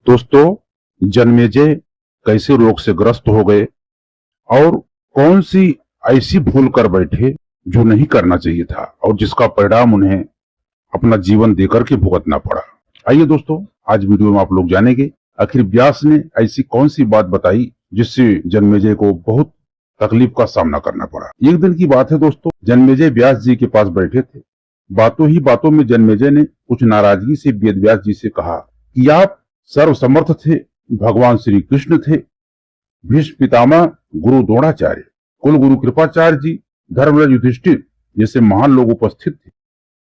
दोस्तों, जन्मेजय कैसे रोग से ग्रस्त हो गए और कौन सी ऐसी भूल कर बैठे जो नहीं करना चाहिए था और जिसका परिणाम उन्हें अपना जीवन देकर के भुगतना पड़ा। आइए दोस्तों, आज वीडियो में आप लोग जानेंगे आखिर व्यास ने ऐसी कौन सी बात बताई जिससे जन्मेजय को बहुत तकलीफ का सामना करना पड़ा। एक दिन की बात है दोस्तों, जन्मेजय व्यास जी के पास बैठे थे। बातों ही बातों में जन्मेजय ने कुछ नाराजगी से वेद व्यास जी से कहा कि आप सर्वसमर्थ थे, भगवान श्री कृष्ण थे, भीष्म पितामह, गुरु द्रोणाचार्य, कुल गुरु कृपाचार्य जी, धर्मराज युधिष्ठिर जैसे महान लोग उपस्थित थे,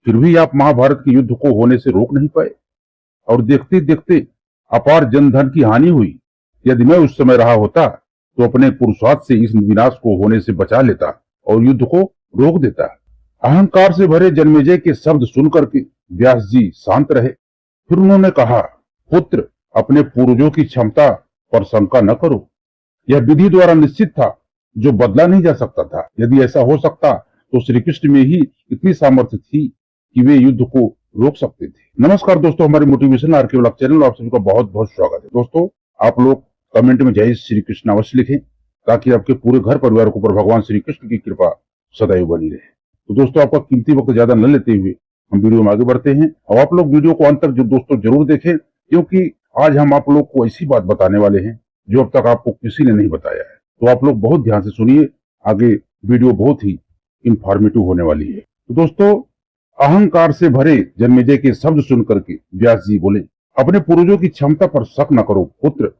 फिर भी आप महाभारत के युद्ध को होने से रोक नहीं पाए और देखते देखते अपार जनधन की हानि हुई। यदि मैं उस समय रहा होता तो अपने पुरुषार्थ से इस विनाश को होने से बचा लेता और युद्ध को रोक देता। अहंकार से भरे जन्मेजय के शब्द सुनकर के व्यास जी शांत रहे। फिर उन्होंने कहा, पुत्र, अपने पूर्वजों की क्षमता पर शंका न करो। यह विधि द्वारा निश्चित था जो बदला नहीं जा सकता था। यदि ऐसा हो सकता तो श्री कृष्ण में ही इतनी सामर्थ्य थी कि वे युद्ध को रोक सकते थे। नमस्कार दोस्तों, हमारे मोटिवेशन आर्के चैनल में आप सभी का बहुत बहुत स्वागत है। दोस्तों, आप लोग कमेंट में जय श्री कृष्ण अवश्य लिखें ताकि आपके पूरे घर परिवार के ऊपर भगवान श्री कृष्ण की कृपा सदैव बनी रहे। तो दोस्तों, आपका कीमती वक्त ज्यादा न लेते हुए हम वीडियो में आगे बढ़ते हैं और आप लोग वीडियो को अंत तक जो दोस्तों जरूर देखें, क्योंकि आज हम आप लोग को ऐसी बात बताने वाले हैं जो अब तक आपको किसी ने नहीं बताया है। तो आप लोग बहुत ध्यान से सुनिए, आगे वीडियो बहुत ही इंफॉर्मेटिव होने वाली है। तो दोस्तों, अहंकार से भरे जन्मेजय के शब्द सुनकर के व्यास जी बोले, अपने पूर्वजों की क्षमता पर शक न करो पुत्र,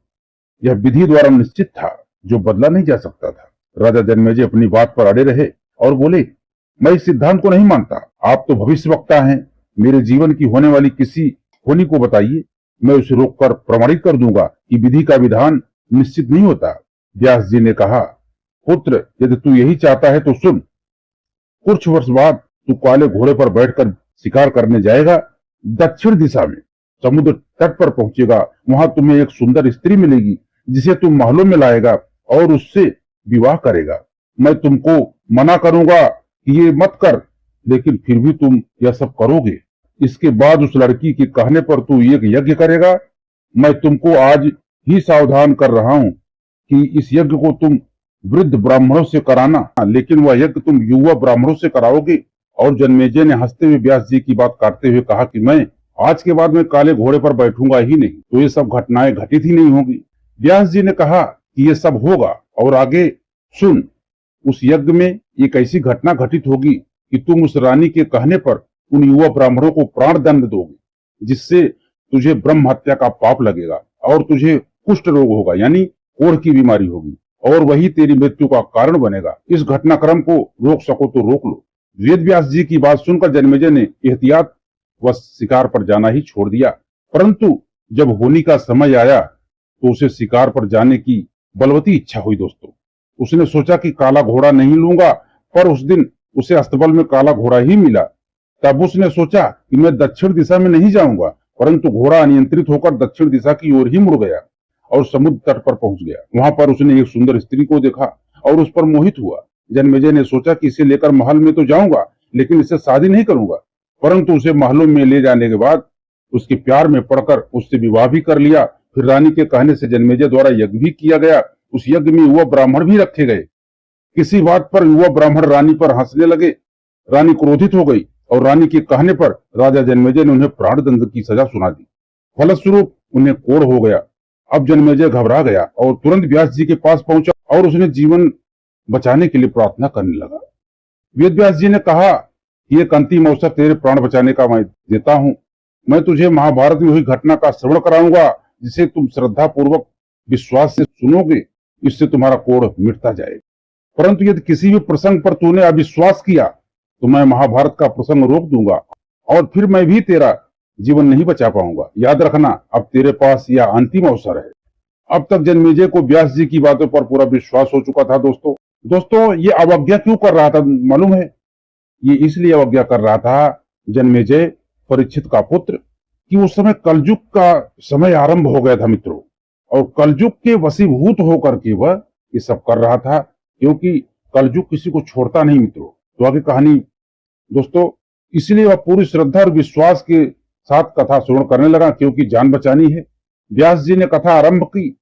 यह विधि द्वारा निश्चित था जो बदला नहीं जा सकता था। राजा जन्मेजय अपनी बात पर अड़े रहे और बोले, मैं इस सिद्धांत को नहीं मानता। आप तो भविष्यवक्ता हैं, मेरे जीवन की होने वाली किसी होनी को बताइए, मैं उसे रोककर प्रमाणित कर दूंगा कि विधि का विधान निश्चित नहीं होता। व्यास जी ने कहा, पुत्र, यदि तू यही चाहता है तो सुन। कुछ वर्ष बाद तू काले घोड़े पर बैठकर शिकार करने जाएगा। दक्षिण दिशा में समुद्र तट पर पहुंचेगा। वहां तुम्हें एक सुंदर स्त्री मिलेगी जिसे तुम महलों में लाएगा और उससे विवाह करेगा। मैं तुमको मना करूंगा कि ये मत कर, लेकिन फिर भी तुम यह सब करोगे। इसके बाद उस लड़की के कहने पर तू एक यज्ञ करेगा। मैं तुमको आज ही सावधान कर रहा हूं कि इस यज्ञ को तुम वृद्ध ब्राह्मणों से कराना, लेकिन वह यज्ञ तुम युवा ब्राह्मणों से कराओगे। और जन्मेजय ने हंसते हुए व्यास जी की बात काटते हुए कहा कि मैं आज के बाद में काले घोड़े पर बैठूंगा ही नहीं, तो ये सब घटनाएं घटित ही नहीं होंगी। व्यास जी ने कहा कि ये सब होगा और आगे सुन। उस यज्ञ में एक ऐसी घटना घटित होगी कि तुम उस रानी के कहने पर उन युवा ब्राह्मणों को प्राण दंड दोगे, जिससे तुझे ब्रह्म हत्या का पाप लगेगा और तुझे कुष्ठ रोग होगा, यानी कोढ़ की बीमारी होगी, और वही तेरी मृत्यु का कारण बनेगा। इस घटनाक्रम को रोक सको तो रोक लो। वेद व्यास जी की बात सुनकर जन्मेजय ने एहतियात व शिकार पर जाना ही छोड़ दिया। परंतु जब होली का समय आया तो उसे शिकार पर जाने की बलवती इच्छा हुई। दोस्तों, उसने सोचा कि काला घोड़ा नहीं लूंगा, पर उस दिन उसे अस्तबल में काला घोड़ा ही मिला। तब उसने सोचा कि मैं दक्षिण दिशा में नहीं जाऊंगा, परंतु घोड़ा अनियंत्रित होकर दक्षिण दिशा की ओर ही मुड़ गया और समुद्र तट पर पहुंच गया। वहां पर उसने एक सुंदर स्त्री को देखा और उस पर मोहित हुआ। जन्मेजय ने सोचा कि इसे लेकर महल में तो जाऊंगा, लेकिन इससे शादी नहीं करूंगा। परंतु उसे महलों में ले जाने के बाद उसके प्यार में पड़कर उससे विवाह भी कर लिया। फिर रानी के कहने से जन्मेजय द्वारा यज्ञ भी किया गया। उस यज्ञ में युवा ब्राह्मण भी रखे गए। किसी बात पर युवा ब्राह्मण रानी पर हंसने लगे। रानी क्रोधित हो गई और रानी के कहने पर राजा जन्मेजय ने उन्हें प्राणदंड की सजा सुना दी। फलस्वरूप उन्हें कोढ़ हो गया। अब जन्मेजय घबरा गया और तुरंत व्यास जी के पास पहुंचा और उसने जीवन बचाने के लिए प्रार्थना करने लगा। वेद व्यास जी ने कहा कि एक अंतिम अवसर तेरे प्राण बचाने का मैं देता हूं। मैं तुझे महाभारत में हुई घटना का श्रवण कराऊंगा, जिसे तुम श्रद्धा पूर्वक विश्वास से सुनोगे। इससे तुम्हारा कोढ़ मिटता जाएगा। परंतु यदि किसी भी प्रसंग पर तूने अविश्वास किया तो मैं महाभारत का प्रसंग रोक दूंगा और फिर मैं भी तेरा जीवन नहीं बचा पाऊंगा। याद रखना, अब तेरे पास यह अंतिम अवसर है। अब तक जन्मेजय को व्यास जी की बातों पर पूरा विश्वास हो चुका था। दोस्तों, ये अवज्ञा क्यों कर रहा था मालूम है? ये इसलिए अवज्ञा कर रहा था जन्मेजय, परीक्षित का पुत्र, कि उस समय कलयुग का समय आरंभ हो गया था मित्रों, और कलयुग के वशीभूत होकर के वह ये सब कर रहा था, क्योंकि कलयुग किसी को छोड़ता नहीं मित्रों। तो आगे कहानी दोस्तों, इसलिए वह पूरी श्रद्धा और विश्वास के साथ कथा श्रवण करने लगा, क्योंकि जान बचानी है। व्यास जी ने कथा आरंभ की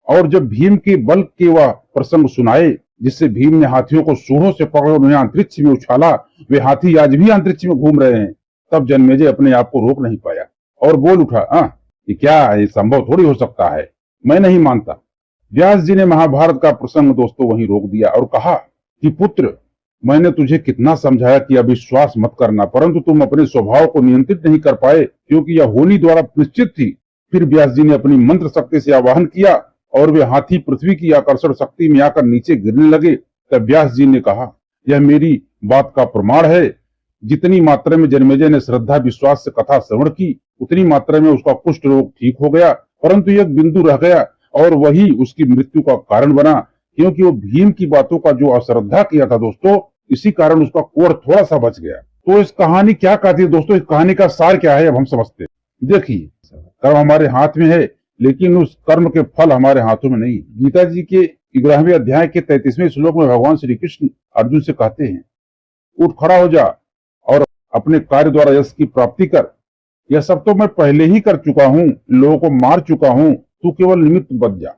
और जब भीम के बल के वह प्रसंग सुनाए जिससे भीम ने हाथियों को सूढ़ों से पकड़ उन्हें अंतरिक्ष में उछाला, वे हाथी आज भी अंतरिक्ष में घूम रहे हैं, तब जन्मेजय अपने आप को रोक नहीं पाया और बोल उठा, ये क्या है, संभव थोड़ी हो सकता है, मैं नहीं मानता। व्यास जी ने महाभारत का प्रसंग दोस्तों वहीं रोक दिया और कहा कि पुत्र, मैंने तुझे कितना समझाया कि अविश्वास मत करना, परंतु तुम अपने स्वभाव को नियंत्रित नहीं कर पाए क्योंकि यह होनी द्वारा निश्चित थी। फिर व्यास जी ने अपनी मंत्र शक्ति से आवाहन किया और वे हाथी पृथ्वी की आकर्षण शक्ति में आकर नीचे गिरने लगे। तब व्यास जी ने कहा, यह मेरी बात का प्रमाण है। जितनी मात्रा में जन्मेजय ने श्रद्धा विश्वास से कथा श्रवण की उतनी मात्रा में उसका कुष्ठ रोग ठीक हो गया, परंतु एक बिंदु रह गया और वही उसकी मृत्यु का कारण बना, क्योंकि वो भीम की बातों का जो अश्रद्धा किया था दोस्तों, इसी कारण उसका कोढ़ थोड़ा सा बच गया। तो इस कहानी क्या कहती है दोस्तों, इस कहानी का सार क्या है अब हम समझते हैं। देखिए, कर्म हमारे हाथ में है लेकिन उस कर्म के फल हमारे हाथों में नहीं। गीता जी के 11वें अध्याय के 33वें श्लोक में भगवान श्री कृष्ण अर्जुन से कहते हैं, उठ खड़ा हो जा और अपने कार्य द्वारा यश की प्राप्ति कर। यह सब तो मैं पहले ही कर चुका हूँ, लोगों को मार चुका हूँ, तू केवल निमित्त बच जा।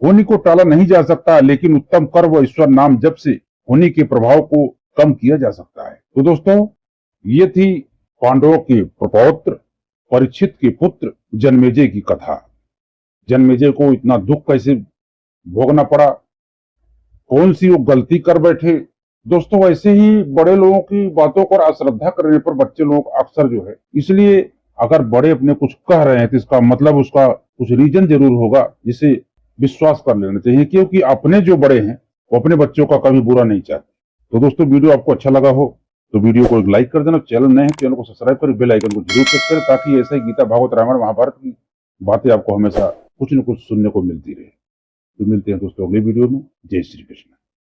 होनी को टाला नहीं जा सकता, लेकिन उत्तम कर व ईश्वर नाम जप से होनी के प्रभाव को कम किया जा सकता है। तो दोस्तों, ये थी पांडवों के प्रपौत्र परीक्षित के पुत्र जन्मेजय की कथा। जन्मेजय को इतना दुख कैसे भोगना पड़ा, कौन सी वो गलती कर बैठे। दोस्तों, वैसे ही बड़े लोगों की बातों पर अश्रद्धा करने पर बच्चे लोग अक्सर जो है, इसलिए अगर बड़े अपने कुछ कह रहे हैं तो इसका मतलब उसका कुछ रीजन जरूर होगा जिसे विश्वास कर लेना चाहिए, क्योंकि अपने जो बड़े हैं वो अपने बच्चों का कभी बुरा नहीं चाहते। तो दोस्तों, वीडियो आपको अच्छा लगा हो तो वीडियो को एक लाइक कर देना, चैनल नए हैं चैनल को सब्सक्राइब कर बेल आइकन को जरूर प्रेस करें ताकि ऐसा ही गीता भागवत रामायण महाभारत की बातें आपको हमेशा कुछ न कुछ सुनने को मिलती रहे। तो मिलते हैं दोस्तों अगले वीडियो में। जय श्री कृष्ण।